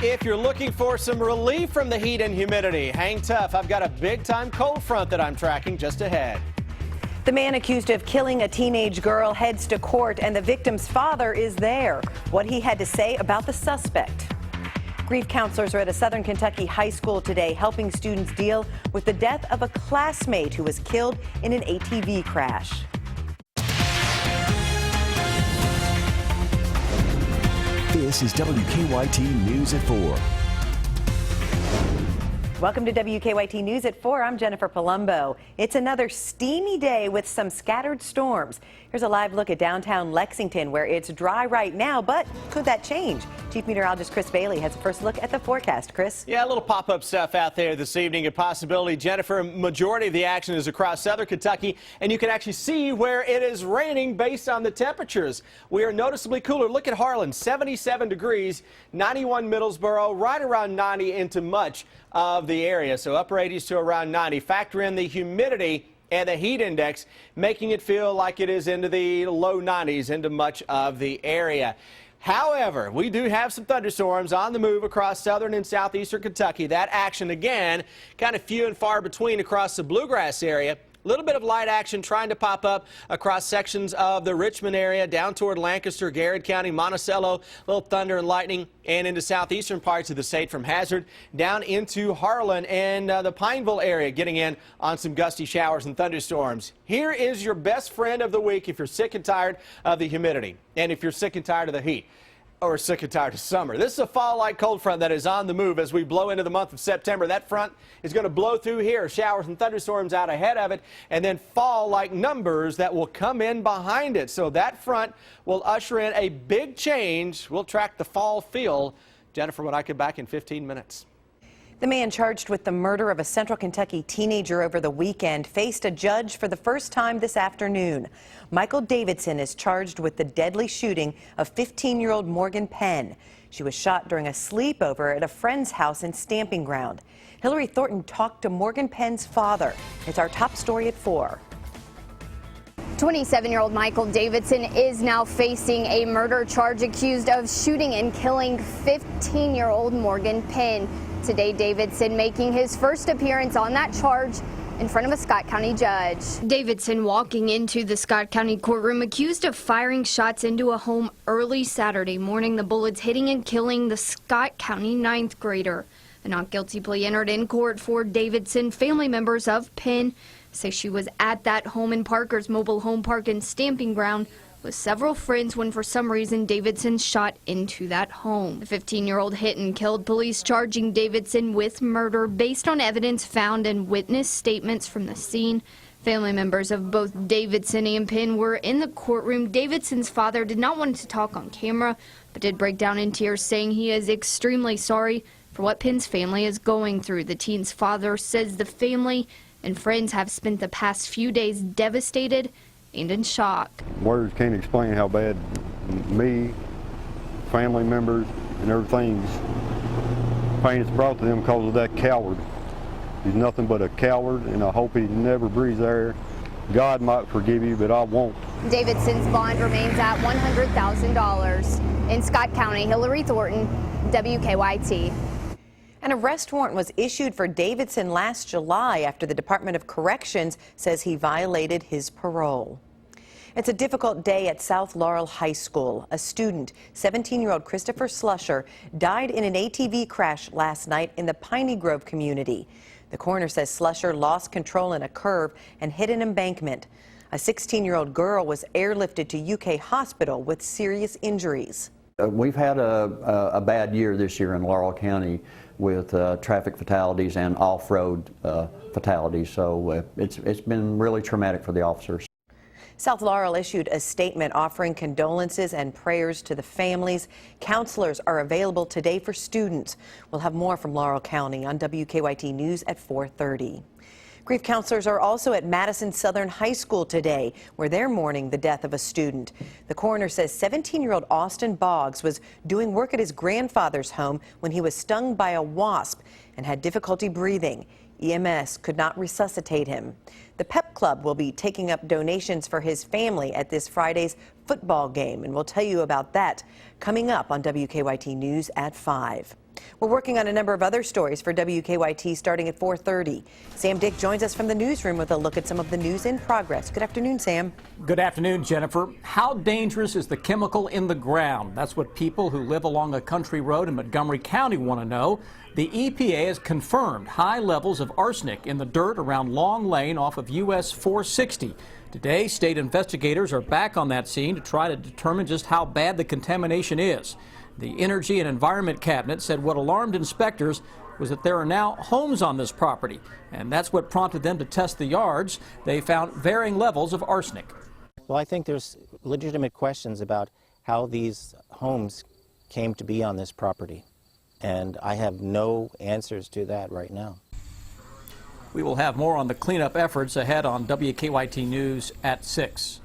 If you're looking for some relief from the heat and humidity, hang tough. I've got a big-time cold front that I'm tracking just ahead. The man accused of killing a teenage girl heads to court, and the victim's father is there. What he had to say about the suspect. Grief counselors are at a Southern Kentucky high school today helping students deal with the death of a classmate who was killed in an ATV crash. This is WKYT News at 4. Welcome to WKYT News at 4. I'm Jennifer Palumbo. It's another steamy day with some scattered storms. Here's a live look at downtown Lexington, where it's dry right now, but could that change? Chief Meteorologist Chris Bailey has a first look at the forecast. Chris? Yeah, a little pop-up stuff out there this evening, a possibility. Jennifer, majority of the action is across Southern Kentucky, and you can actually see where it is raining based on the temperatures. We are noticeably cooler. Look at Harlan, 77 degrees, 91 Middlesboro, right around 90 into much of the area. So upper 80s to around 90. Factor in the humidity and the heat index, making it feel like it is into the low 90s into much of the area. However, we do have some thunderstorms on the move across southern and southeastern Kentucky. That action, again, kind of few and far between across the bluegrass area. A little bit of light action trying to pop up across sections of the Richmond area, down toward Lancaster, Garrett County, Monticello, a little thunder and lightning, and into southeastern parts of the state from Hazard down into Harlan and the Pineville area, getting in on some gusty showers and thunderstorms. Here is your best friend of the week if you're sick and tired of the humidity, and if you're sick and tired of the heat, or sick and tired of summer. This is a fall-like cold front that is on the move as we blow into the month of September. That front is going to blow through here, showers and thunderstorms out ahead of it, and then fall-like numbers that will come in behind it. So that front will usher in a big change. We'll track the fall feel. Jennifer, when I get back in 15 minutes. The man charged with the murder of a Central Kentucky teenager over the weekend faced a judge for the first time this afternoon. Michael Davidson is charged with the deadly shooting of 15-year-old Morgan Penn. She was shot during a sleepover at a friend's house in Stamping Ground. Hillary Thornton talked to Morgan Penn's father. It's our top story at 4. 27-year-old Michael Davidson is now facing a murder charge, accused of shooting and killing 15-year-old Morgan Penn. Today, Davidson making his first appearance on that charge in front of a Scott County judge. Davidson walking into the Scott County courtroom accused of firing shots into a home early Saturday morning, the bullets hitting and killing the Scott County 9th grader. A not guilty plea entered in court for Davidson. Family members of Penn say she was at that home in Parker's mobile home park and Stamping Ground with several friends when for some reason Davidson shot into that home. The 15-year-old hit and killed, police charging Davidson with murder based on evidence found and witness statements from the scene. Family members of both Davidson and Penn were in the courtroom. Davidson's father did not want to talk on camera, but did break down in tears, saying he is extremely sorry for what Penn's family is going through. The teen's father says the family and friends have spent the past few days devastated and in shock. Words can't explain how bad me, family members, and everything's pain it's brought to them because of that coward. He's nothing but a coward, and I hope he never breathes air. God might forgive you, but I won't. Davidson's bond remains at $100,000. In Scott County, Hillary Thornton, WKYT. An arrest warrant was issued for Davidson last July after the Department of Corrections says he violated his parole. It's a difficult day at South Laurel High School. A student, 17-year-old Christopher Slusher, died in an ATV crash last night in the Piney Grove community. The coroner says Slusher lost control in a curve and hit an embankment. A 16-year-old girl was airlifted to UK Hospital with serious injuries. We've had a bad year this year in Laurel County with traffic fatalities and off-road fatalities, so it's been really traumatic for the officers. South Laurel issued a statement offering condolences and prayers to the families. Counselors are available today for students. We'll have more from Laurel County on WKYT News at 4:30. Grief counselors are also at Madison Southern High School today, where they're mourning the death of a student. The coroner says 17-year-old Austin Boggs was doing work at his grandfather's home when he was stung by a wasp and had difficulty breathing. EMS could not resuscitate him. The Pep Club will be taking up donations for his family at this Friday's football game, and we'll tell you about that coming up on WKYT News at 5. We're working on a number of other stories for WKYT starting at 4:30. Sam Dick joins us from the newsroom with a look at some of the news in progress. Good afternoon, Sam. Good afternoon, Jennifer. How dangerous is the chemical in the ground? That's what people who live along a country road in Montgomery County want to know. The EPA has confirmed high levels of arsenic in the dirt around Long Lane off of US 460. Today, state investigators are back on that scene to try to determine just how bad the contamination is. The Energy and Environment Cabinet said what alarmed inspectors was that there are now homes on this property, and that's what prompted them to test the yards. They found varying levels of arsenic. Well, I think there's legitimate questions about how these homes came to be on this property, and I have no answers to that right now. We will have more on the cleanup efforts ahead on WKYT News at 6.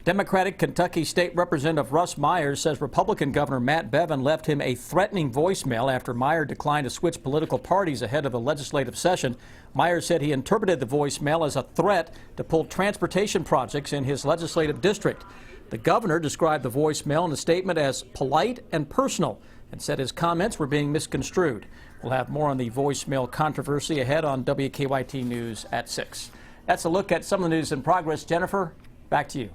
Democratic Kentucky State Representative Russ Myers says Republican Governor Matt Bevin left him a threatening voicemail after Meyer declined to switch political parties ahead of the legislative session. Myers said he interpreted the voicemail as a threat to pull transportation projects in his legislative district. The governor described the voicemail in a statement as polite and personal and said his comments were being misconstrued. We'll have more on the voicemail controversy ahead on WKYT News at 6. That's a look at some of the news in progress. Jennifer, back to you.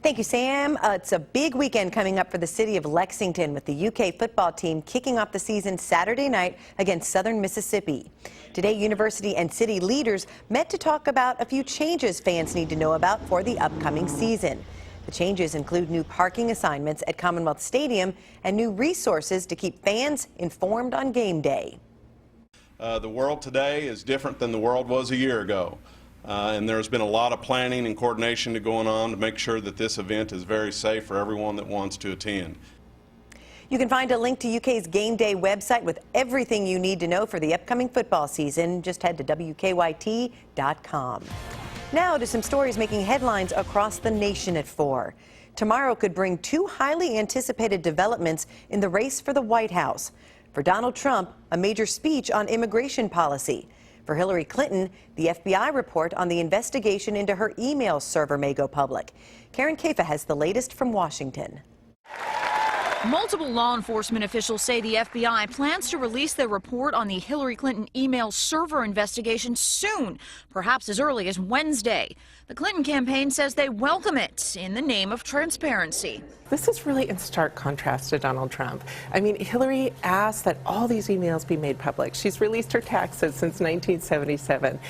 Thank you, Sam. It's a big weekend coming up for the city of Lexington with the UK football team kicking off the season Saturday night against Southern Mississippi. Today, university and city leaders met to talk about a few changes fans need to know about for the upcoming season. The changes include new parking assignments at Commonwealth Stadium and new resources to keep fans informed on game day. The world today is different than the world was a year ago. And there's been a lot of planning and coordination going on to make sure that this event is very safe for everyone that wants to attend. You can find a link to UK's Game Day website with everything you need to know for the upcoming football season. Just head to WKYT.com. Now to some stories making headlines across the nation at 4. Tomorrow could bring two highly anticipated developments in the race for the White House. For Donald Trump, a major speech on immigration policy. For Hillary Clinton, the FBI report on the investigation into her email server may go public. Karen Kafa has the latest from Washington. Multiple law enforcement officials say the FBI plans to release their report on the Hillary Clinton email server investigation soon, perhaps as early as Wednesday. The Clinton campaign says they welcome it in the name of transparency. This is really in stark contrast to Donald Trump. I mean, Hillary asked that all these emails be made public. She's released her taxes since 1977.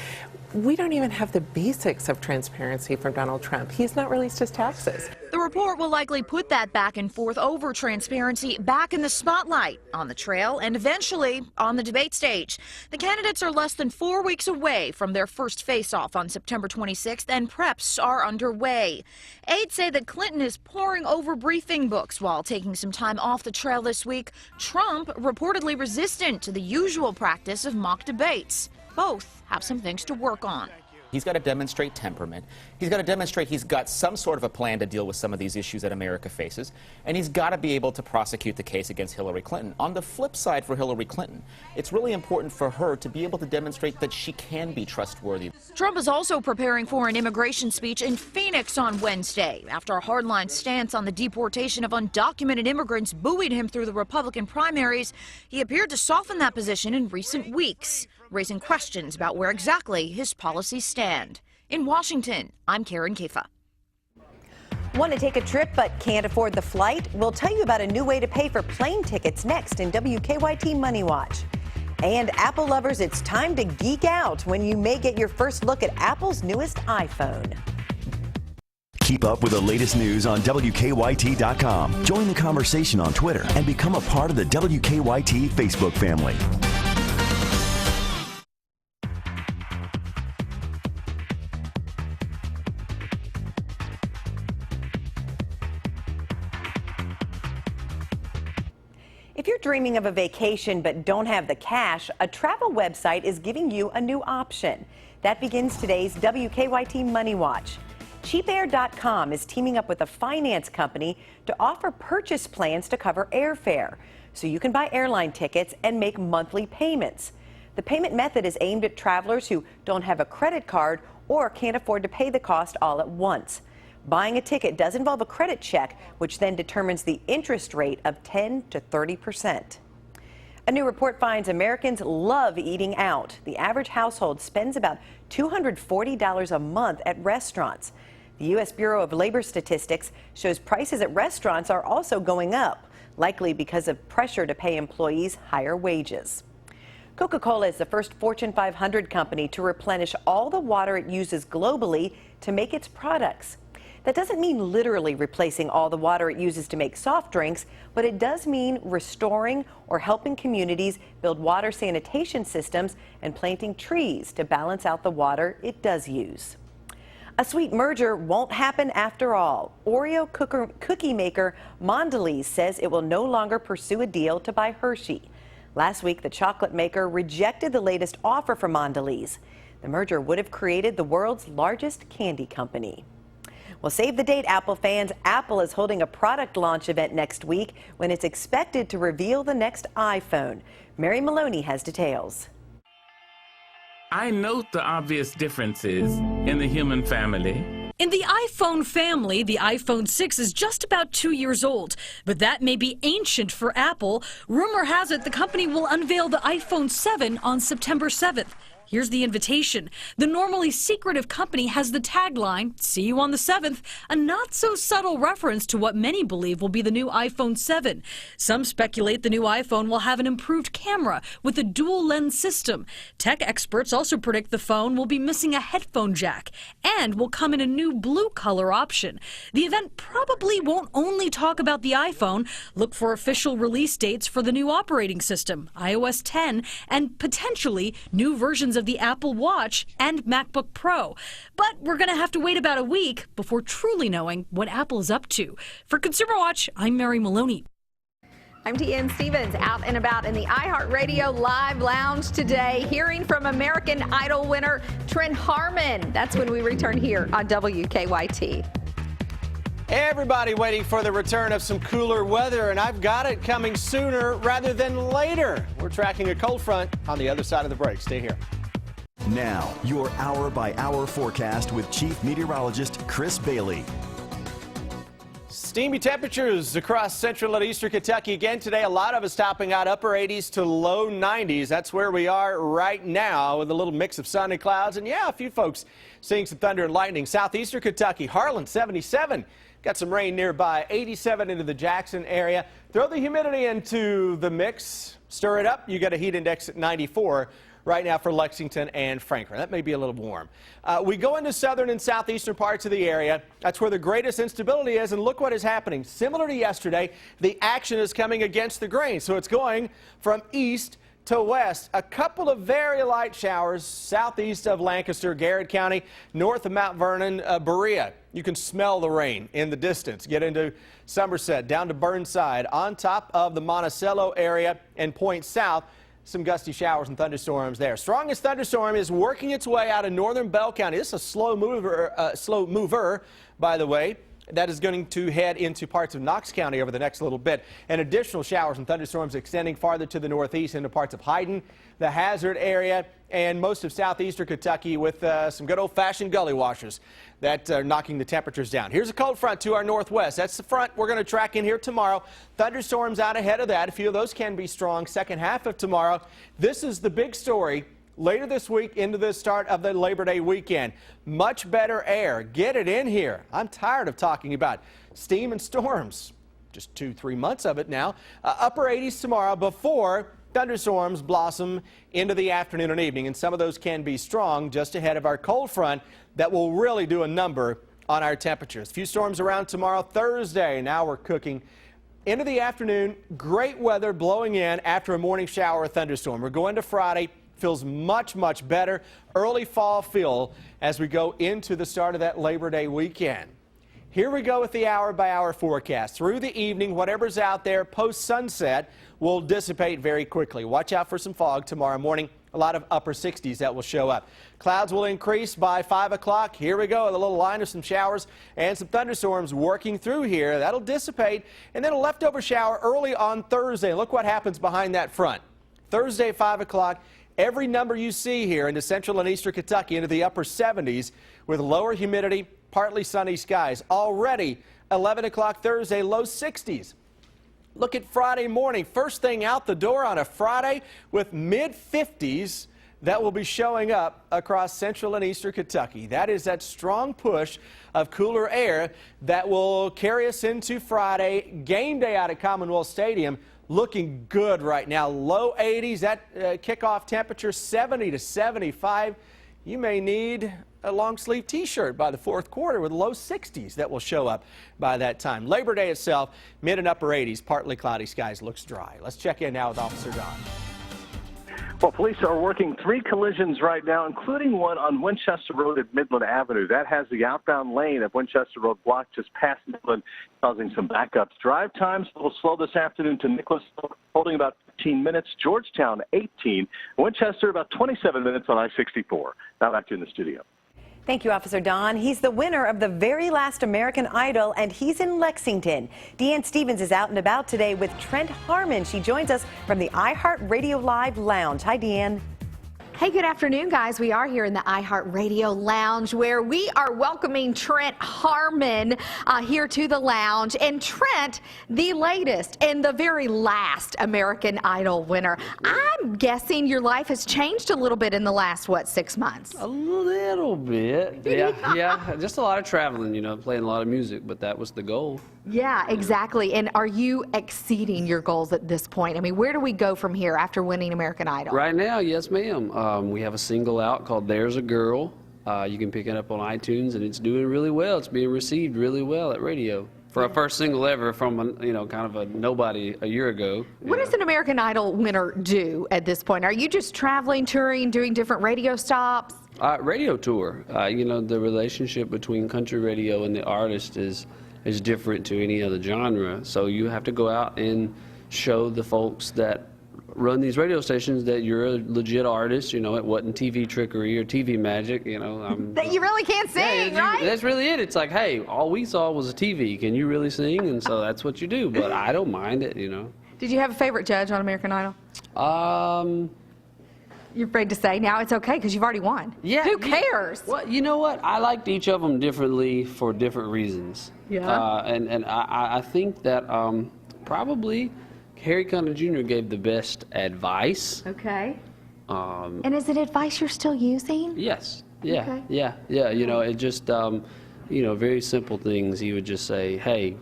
We don't even have the basics of transparency from Donald Trump. He's not released his taxes. The report will likely put that back and forth over transparency back in the spotlight, on the trail, and eventually on the debate stage. The candidates are less than 4 weeks away from their first face-off on September 26th, and preps are underway. Aides say that Clinton is poring over briefing books while taking some time off the trail this week. Trump reportedly resistant to the usual practice of mock debates. Both have some things to work on. He's got to demonstrate temperament. He's got to demonstrate he's got some sort of a plan to deal with some of these issues that America faces. And he's got to be able to prosecute the case against Hillary Clinton. On the flip side for Hillary Clinton, it's really important for her to be able to demonstrate that she can be trustworthy. Trump is also preparing for an immigration speech in Phoenix on Wednesday after a hardline stance on the deportation of undocumented immigrants buoyed him through the Republican primaries. He appeared to soften that position in recent weeks, raising questions about where exactly his policies stand. In Washington, I'm Karen Kafa. Want to take a trip but can't afford the flight? We'll tell you about a new way to pay for plane tickets next in WKYT Money Watch. And Apple lovers, it's time to geek out when you may get your first look at Apple's newest iPhone. Keep up with the latest news on WKYT.com. Join the conversation on Twitter and become a part of the WKYT Facebook family. If you're dreaming of a vacation but don't have the cash, a travel website is giving you a new option. That begins today's WKYT Money Watch. CheapAir.com is teaming up with a finance company to offer purchase plans to cover airfare, so you can buy airline tickets and make monthly payments. The payment method is aimed at travelers who don't have a credit card or can't afford to pay the cost all at once. Buying a ticket does involve a credit check, which then determines the interest rate of 10 to 30%. A new report finds Americans love eating out. The average household spends about $240 a month at restaurants. The U.S. Bureau of Labor Statistics shows prices at restaurants are also going up, likely because of pressure to pay employees higher wages. Coca-Cola is the first Fortune 500 company to replenish all the water it uses globally to make its products. That doesn't mean literally replacing all the water it uses to make soft drinks, but it does mean restoring or helping communities build water sanitation systems and planting trees to balance out the water it does use. A sweet merger won't happen after all. Oreo cookie maker Mondelez says it will no longer pursue a deal to buy Hershey. Last week, the chocolate maker rejected the latest offer from Mondelez. The merger would have created the world's largest candy company. Well, save the date, Apple fans. Apple is holding a product launch event next week when it's expected to reveal the next iPhone. Mary Maloney has details. I note the obvious differences in the human family. In the iPhone family, the iPhone 6 is just about 2 years old, but that may be ancient for Apple. Rumor has it the company will unveil the iPhone 7 on September 7th. Here's the invitation. The normally secretive company has the tagline, "See you on the 7th," a not-so-subtle reference to what many believe will be the new iPhone 7. Some speculate the new iPhone will have an improved camera with a dual-lens system. Tech experts also predict the phone will be missing a headphone jack and will come in a new blue color option. The event probably won't only talk about the iPhone. Look for official release dates for the new operating system, iOS 10, and potentially new versions of the Apple Watch and MacBook Pro. But we're going to have to wait about a week before truly knowing what Apple is up to. For Consumer Watch, I'm Mary Maloney. I'm Deanne Stevens, out and about in the iHeartRadio Live Lounge today, hearing from American Idol winner Trent Harmon. That's when we return here on WKYT. Everybody waiting for the return of some cooler weather, and I've got it coming sooner rather than later. We're tracking a cold front on the other side of the break. Stay here. Now, your hour-by-hour forecast with Chief Meteorologist Chris Bailey. Steamy temperatures across central and eastern Kentucky again today. A lot of us topping out upper 80s to low 90s. That's where we are right now with a little mix of sun and clouds. And yeah, a few folks seeing some thunder and lightning. Southeastern Kentucky, Harlan 77. Got some rain nearby, 87 into the Jackson area. Throw the humidity into the mix. Stir it up. You got a heat index at 94. Right now for Lexington and Franklin. That may be a little warm. We go into southern and southeastern parts of the area. That's where the greatest instability is, and look what is happening. Similar to yesterday, the action is coming against the grain, so it's going from east to west. A couple of very light showers southeast of Lancaster, Garrett County, north of Mount Vernon, Berea. You can smell the rain in the distance. Get into Somerset, down to Burnside, on top of the Monticello area and Point South. Some gusty showers and thunderstorms there. Strongest thunderstorm is working its way out of northern Bell County. This is a slow mover, by the way. That is going to head into parts of Knox County over the next little bit. And additional showers and thunderstorms extending farther to the northeast into parts of Hyden, the Hazard area, and most of southeastern Kentucky with some good old-fashioned gully washers that are knocking the temperatures down. Here's a cold front to our northwest. That's the front we're going to track in here tomorrow. Thunderstorms out ahead of that. A few of those can be strong second half of tomorrow. This is the big story later this week into the start of the Labor Day weekend. Much better air. Get it in here. I'm tired of talking about steam and storms. Just 2-3 months of it now. Upper 80s tomorrow before thunderstorms blossom into the afternoon and evening, and some of those can be strong just ahead of our cold front that will really do a number on our temperatures. A few storms around tomorrow, Thursday. Now we're cooking into the afternoon. Great weather blowing in after a morning shower or thunderstorm. We're going to Friday. Feels much, much better. Early fall feel as we go into the start of that Labor Day weekend. Here we go with the hour-by-hour forecast. Through the evening, whatever's out there post-sunset will dissipate very quickly. Watch out for some fog tomorrow morning. A lot of upper 60s that will show up. Clouds will increase by 5 o'clock. Here we go, a little line of some showers and some thunderstorms working through here. That'll dissipate. And then a leftover shower early on Thursday. Look what happens behind that front. Thursday, 5 o'clock. Every number you see here into central and eastern Kentucky into the upper 70s with lower humidity, partly sunny skies. Already 11 o'clock Thursday, low 60s. Look at Friday morning. First thing out the door on a Friday with mid-50s that will be showing up across central and eastern Kentucky. That is that strong push of cooler air that will carry us into Friday. Game day out at Commonwealth Stadium looking good right now. Low 80s, that kickoff temperature 70 to 75. You may need a long sleeve t-shirt by the fourth quarter with low 60s that will show up by that time. Labor Day itself, mid and upper 80s, partly cloudy skies, looks dry. Let's check in now with Officer Don. Well, police are working 3 collisions right now, including one on Winchester Road at Midland Avenue. That has the outbound lane of Winchester Road blocked just past Midland, causing some backups. Drive times a little slow this afternoon to Nicholas, holding about 15 minutes. Georgetown, 18. Winchester, about 27 minutes on I-64. Now back to you in the studio. Thank you, Officer Don. He's the winner of the very last American Idol, and he's in Lexington. Deanne Stevens is out and about today with Trent Harmon. She joins us from the iHeartRadio Live Lounge. Hi, Deanne. Hey, good afternoon, guys. We are here in the iHeartRadio Lounge where we are welcoming Trent Harmon here to the lounge. And Trent, the latest and the very last American Idol winner. I'm guessing your life has changed a little bit in the last, 6 months? A little bit. Yeah, just a lot of traveling, playing a lot of music, but that was the goal. Yeah, exactly. And are you exceeding your goals at this point? I mean, where do we go from here after winning American Idol? Right now, yes, ma'am. We have a single out called There's a Girl. You can pick it up on iTunes, and it's doing really well. It's being received really well at radio. For our first single ever from, kind of a nobody a year ago. What does an American Idol winner do at this point? Are you just traveling, touring, doing different radio stops? Radio tour. The relationship between country radio and the artist is different to any other genre. So you have to go out and show the folks that run these radio stations that you're a legit artist. It wasn't TV trickery or TV magic. That you really can't sing, right? That's really it. It's like, hey, all we saw was a TV. Can you really sing? And so that's what you do. But I don't mind it. Did you have a favorite judge on American Idol? You're afraid to say now. It's okay because you've already won. Yeah. Who cares? Well, you know what? I liked each of them differently for different reasons. Yeah. And I think that probably Harry Connick Jr. gave the best advice. Okay. And is it advice you're still using? Yes. Yeah. Okay. Yeah. It just very simple things. He would just say, hey,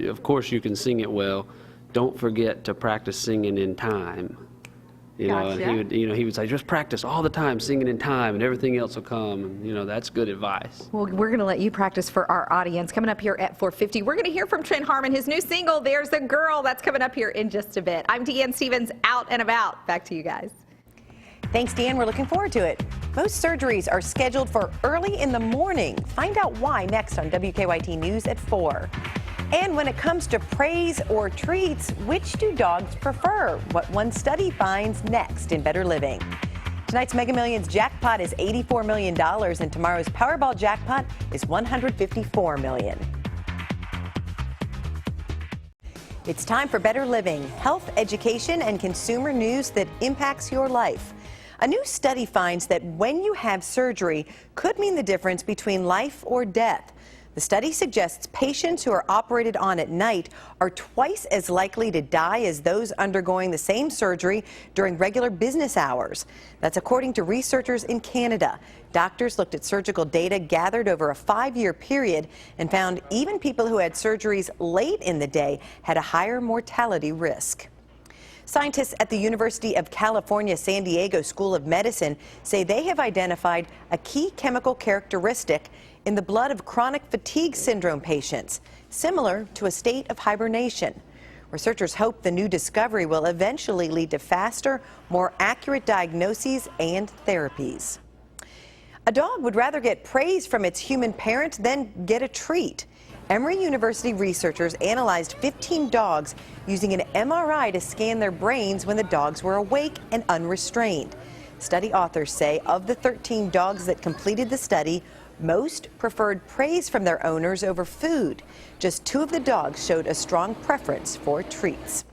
of course you can sing it well. Don't forget to practice singing in time. Gotcha. And he would say, just practice all the time, singing in time, and everything else will come. And, that's good advice. Well, we're going to let you practice for our audience. Coming up here at 4:50, we're going to hear from Trent Harmon, his new single, There's a Girl. That's coming up here in just a bit. I'm Deanne Stevens, out and about. Back to you guys. Thanks, Deanne. We're looking forward to it. Most surgeries are scheduled for early in the morning. Find out why next on WKYT News at 4. And when it comes to praise or treats, which do dogs prefer? What one study finds next in Better Living. Tonight's Mega Millions jackpot is $84 million, and tomorrow's Powerball jackpot is $154 million. It's time for Better Living, health, education, and consumer news that impacts your life. A new study finds that when you have surgery could mean the difference between life or death. The study suggests patients who are operated on at night are twice as likely to die as those undergoing the same surgery during regular business hours. That's according to researchers in Canada. Doctors looked at surgical data gathered over a 5-year period and found even people who had surgeries late in the day had a higher mortality risk. Scientists at the University of California, San Diego School of Medicine say they have identified a key chemical characteristic in the blood of chronic fatigue syndrome patients, similar to a state of hibernation. Researchers hope the new discovery will eventually lead to faster, more accurate diagnoses and therapies. A dog would rather get praise from its human parent than get a treat. Emory University researchers analyzed 15 dogs using an MRI to scan their brains when the dogs were awake and unrestrained. Study authors say of the 13 dogs that completed the study, most preferred praise from their owners over food. Just 2 of the dogs showed a strong preference for treats.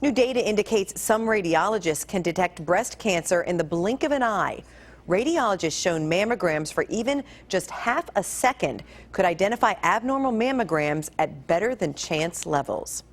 New data indicates some radiologists can detect breast cancer in the blink of an eye. Radiologists shown mammograms for even just half a second could identify abnormal mammograms at better than chance levels.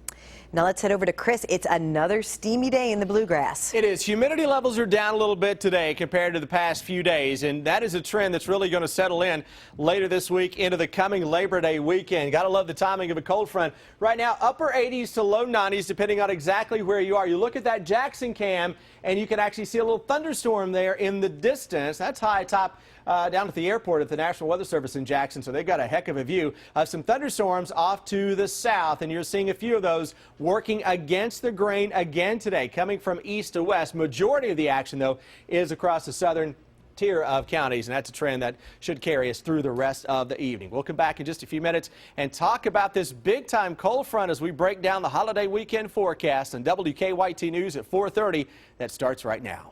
Now let's head over to Chris. It's another steamy day in the bluegrass. It is. Humidity levels are down a little bit today compared to the past few days, and that is a trend that's really going to settle in later this week into the coming Labor Day weekend. Got to love the timing of a cold front. Right now, upper 80s to low 90s, depending on exactly where you are. You look at that Jackson cam, and you can actually see a little thunderstorm there in the distance. That's high top down at the airport at the National Weather Service in Jackson, so they've got a heck of a view of some thunderstorms off to the south, and you're seeing a few of those working against the grain again today, coming from east to west. Majority of the action, though, is across the southern tier of counties, and that's a trend that should carry us through the rest of the evening. We'll come back in just a few minutes and talk about this big-time cold front as we break down the holiday weekend forecast on WKYT News at 4:30. That starts right now.